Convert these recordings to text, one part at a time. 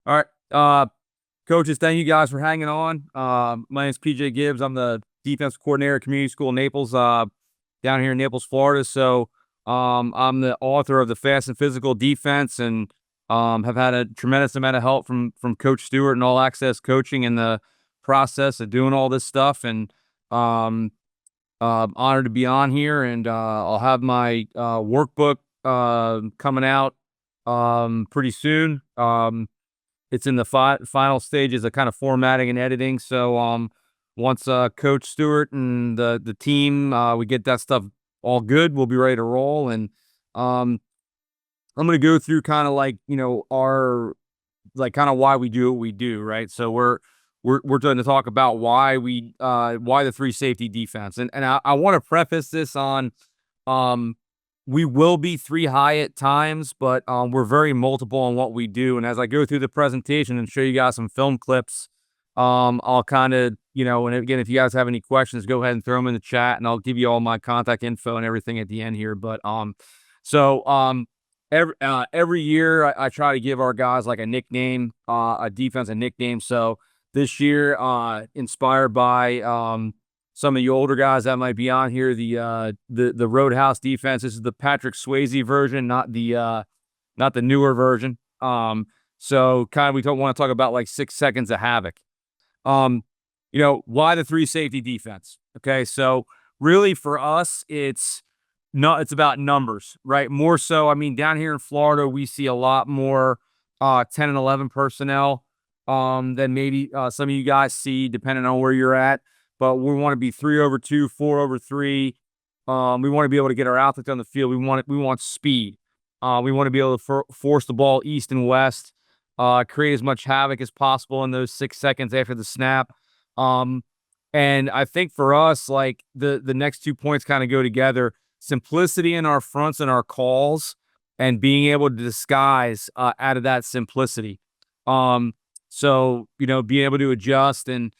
All right. Coaches, thank you guys for hanging on. My name is PJ Gibbs. I'm the defense coordinator at Community School Naples, down here in Naples, Florida. So, I'm the author of the Fast and Physical Defense, and have had a tremendous amount of help from Coach Stewart and All Access Coaching in the process of doing all this stuff. And um, honored to be on here. And I'll have my workbook coming out pretty soon. It's in the final stages of kind of formatting and editing. So once Coach Stewart and the team we get that stuff all good, we'll be ready to roll. And um, I'm going to go through kind of like our like kind of why we do what we do, right? So we're trying to talk about why the three safety defense, and I want to preface this on um we will be three high at times, but we're very multiple on what we do. And as I go through the presentation and show you guys some film clips, I'll kind of, and again, if you guys have any questions, go ahead and throw them in the chat, and I'll give you all my contact info and everything at the end here. But so every year I try to give our guys like a nickname, a defensive nickname. So this year, inspired by some of the older guys that might be on here, the Roadhouse defense. This is the Patrick Swayze version, not the newer version. So kind of we don't want to talk about like 6 seconds of havoc. Why the three safety defense? Okay, so really for us, it's about numbers, right? More so, I mean, down here in Florida, we see a lot more 10 and 11 personnel than maybe some of you guys see, depending on where you're at. But we want to be 3 over 2, 4 over 3. We want to be able to get our athletes on the field. We want speed. We want to be able to force the ball east and west, create as much havoc as possible in those 6 seconds after the snap. And I think for us, like the next 2 points kind of go together: simplicity in our fronts and our calls, and being able to disguise out of that simplicity. So being able to adjust and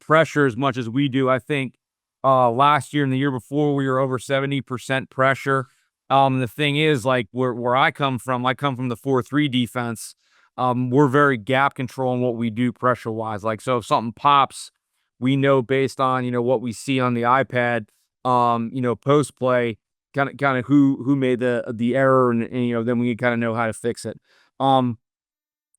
pressure as much as we do. I think last year and the year before we were over 70% pressure. The thing is, like where I come from the 4-3 defense. We're very gap control in what we do pressure wise. Like, so if something pops, we know based on what we see on the iPad, post play, kind of who made the error, and then we kind of know how to fix it.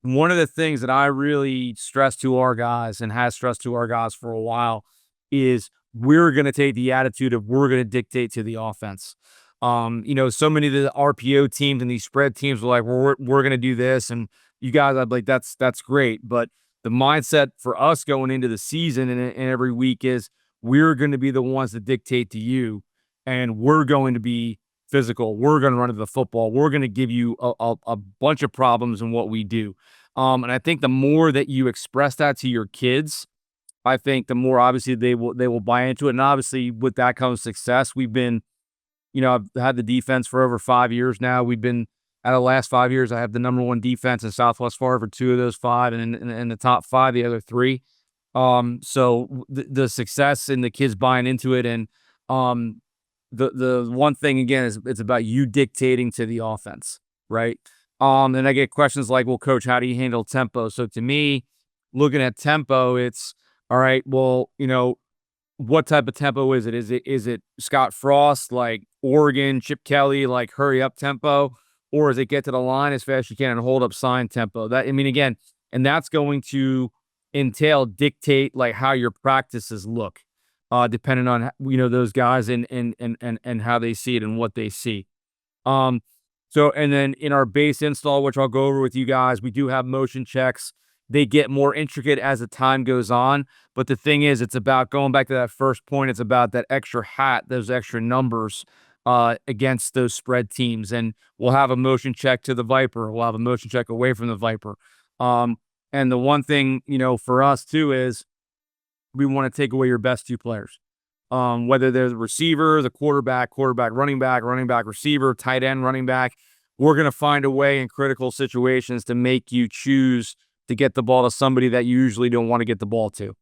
One of the things that I really stress to our guys, and has stressed to our guys for a while, is we're going to take the attitude of we're going to dictate to the offense. So many of the RPO teams and these spread teams are like, we're going to do this, and you guys, I'm like, that's great, but the mindset for us going into the season and every week is we're going to be the ones that dictate to you, and we're going to be physical. We're going to run to the football. We're going to give you a bunch of problems in what we do. And I think the more that you express that to your kids, I think the more obviously they will buy into it. And obviously with that comes success. We've been, I've had the defense for over 5 years now. We've been, out of the last 5 years, I have the #1 defense in Southwest Florida for 2 of those 5, and in the top 5, the other 3. So the success and the kids buying into it, and the one thing again is it's about you dictating to the offense, right? And I get questions like, well, coach, how do you handle tempo? So to me, looking at tempo, it's all right. Well, what type of tempo is it? Is it Scott Frost, like Oregon, Chip Kelly, like hurry up tempo, or is it get to the line as fast as you can and hold up sign tempo? That, I mean, again, and that's going to dictate like how your practices look, depending on those guys and how they see it and what they see. So, and then in our base install, which I'll go over with you guys, we do have motion checks. They get more intricate as the time goes on. But the thing is, it's about going back to that first point. It's about that extra hat, those extra numbers against those spread teams. And we'll have a motion check to the Viper. We'll have a motion check away from the Viper. And the one thing, for us too, is we want to take away your best 2 players. Whether they're the receiver, the quarterback, running back, receiver, tight end, running back, we're going to find a way in critical situations to make you choose to get the ball to somebody that you usually don't want to get the ball to.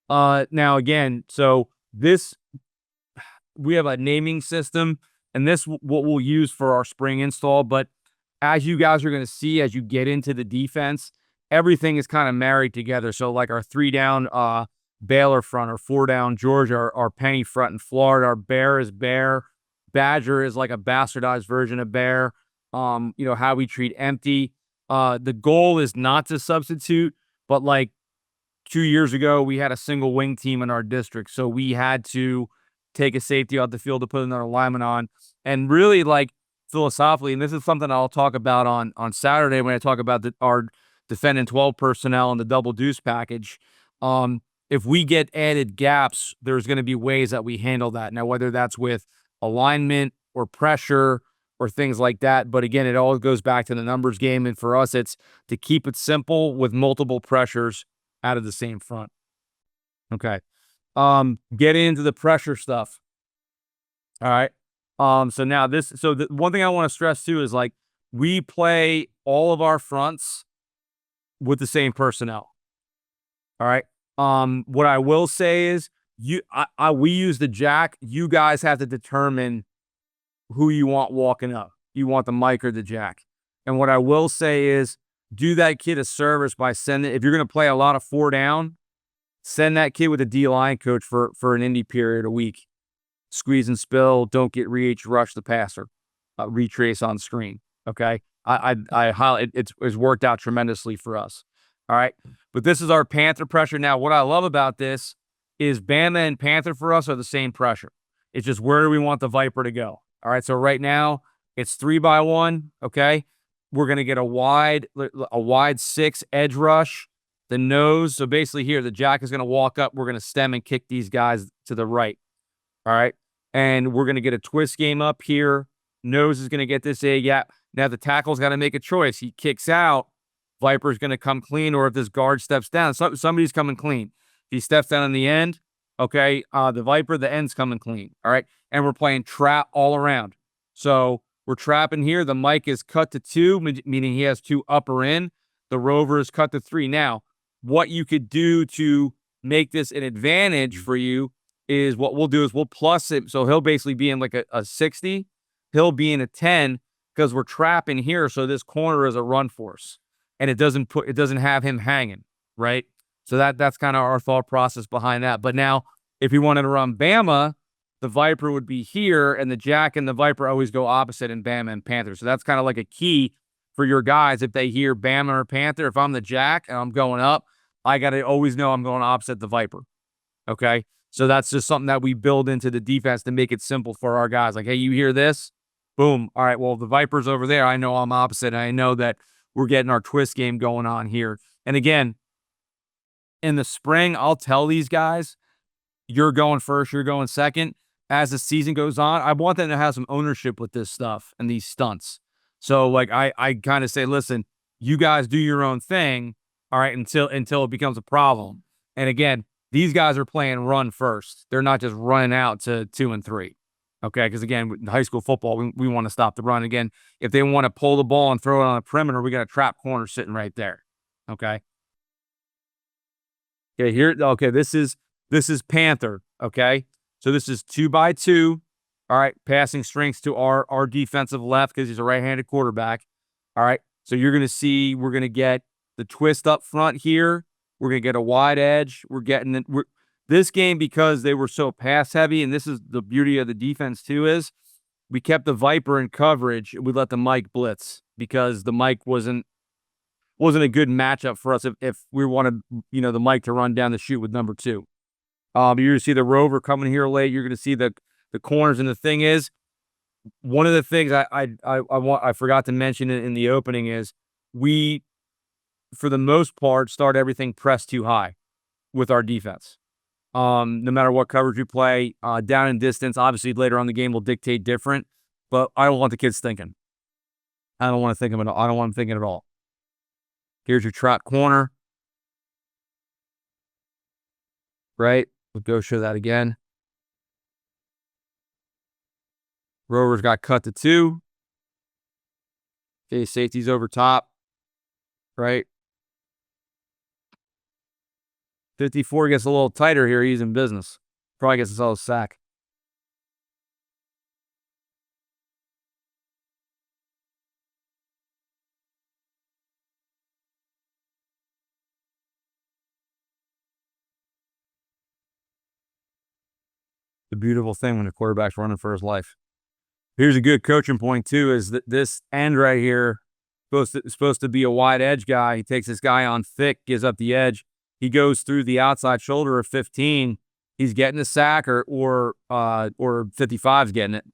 Now again, so we have a naming system, and this what we'll use for our spring install, but as you guys are going to see as you get into the defense, everything is kind of married together. So like our 3 down Baylor front, or 4 down Georgia, our penny front in Florida, our bear is bear, Badger is like a bastardized version of bear. How we treat empty. The goal is not to substitute, but like 2 years ago, we had a single wing team in our district, so we had to take a safety off the field to put another lineman on. And really, like, philosophically, and this is something I'll talk about on Saturday when I talk about our defending 12 personnel and the double deuce package. If we get added gaps, there's going to be ways that we handle that. Now, whether that's with alignment or pressure or things like that. But again, it all goes back to the numbers game. And for us, it's to keep it simple with multiple pressures out of the same front. Okay. Get into the pressure stuff. All right. So now the one thing I want to stress too is, like, we play all of our fronts with the same personnel. All right. What I will say is we use the jack. You guys have to determine who you want walking up. You want the Mike or the jack. And what I will say is, do that kid a service by sending, if you're going to play a lot of 4 down, send that kid with a D-line coach for an indie period a week. Squeeze and spill, don't get reach, rush the passer, retrace on screen. Okay. I highlight it's worked out tremendously for us. All right. But this is our Panther pressure. Now, what I love about this is Bama and Panther for us are the same pressure. It's just where do we want the Viper to go? All right. So right now it's 3-by-1. Okay. We're going to get a wide 6 edge rush, the nose. So basically here, the jack is going to walk up. We're going to stem and kick these guys to the right. All right. And we're going to get a twist game up here. Nose is going to get this A gap. Now the tackle's got to make a choice. He kicks out. Viper's going to come clean, or if this guard steps down, somebody's coming clean. If he steps down in the end, okay, the Viper, the end's coming clean. All right. And we're playing trap all around. So we're trapping here. The Mike is cut to 2, meaning he has 2 upper in. The Rover is cut to 3. Now, what you could do to make this an advantage for you is what we'll do is we'll plus it. So he'll basically be in like a 60. He'll be in a 10 because we're trapping here. So this corner is a run force, and it doesn't have him hanging, right? So that's kind of our thought process behind that. But now, if you wanted to run Bama, the Viper would be here, and the Jack and the Viper always go opposite in Bama and Panther. So that's kind of like a key for your guys. If they hear Bama or Panther, if I'm the Jack and I'm going up, I got to always know I'm going opposite the Viper. Okay. So that's just something that we build into the defense to make it simple for our guys. Like, hey, you hear this? Boom. All right. Well, the Viper's over there. I know I'm opposite. And I know that we're getting our twist game going on here. And again, in the spring, I'll tell these guys, you're going first, you're going second. As the season goes on, I want them to have some ownership with this stuff and these stunts. So like I kind of say, listen, you guys do your own thing, all right, until it becomes a problem. And again, these guys are playing run first. They're not just running out to 2 and 3. Okay, because again, in high school football, we want to stop the run. Again, if they want to pull the ball and throw it on the perimeter, we got a trap corner sitting right there. Okay. Okay, here. Okay, this is Panther. Okay. So this is 2-by-2. All right. Passing strengths to our defensive left because he's a right-handed quarterback. All right. So you're going to see we're going to get the twist up front here. We're going to get a wide edge. We're getting this game, because they were so pass heavy, and this is the beauty of the defense too, is we kept the Viper in coverage. We let the Mike blitz because the Mike wasn't a good matchup for us if we wanted, the Mike to run down the chute with number 2. You're going to see the Rover coming here late. You're going to see the corners. And the thing is, one of the things I forgot to mention in the opening is we, for the most part, start everything pressed too high with our defense. No matter what coverage we play, down in distance, obviously later on the game will dictate different, but I don't want the kids thinking. I don't want to think of it. I don't want them thinking at all. Here's your trap corner. Right? We'll go show that again. Rover's got cut to 2. Okay, safety's over top. Right? 54 gets a little tighter here. He's in business. Probably gets his own sack. The beautiful thing when the quarterback's running for his life. Here's a good coaching point too, is that this end right here supposed to be a wide edge guy. He takes this guy on thick, gives up the edge. He goes through the outside shoulder of 15. He's getting a sack, or 55's getting it.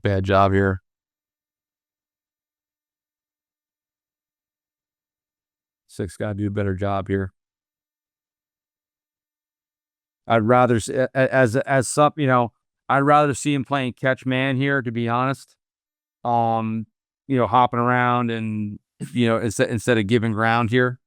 Bad job here. Six got to do a better job here. I'd rather as some, I'd rather see him playing catch man here, to be honest. Um, Hopping around and instead of giving ground here.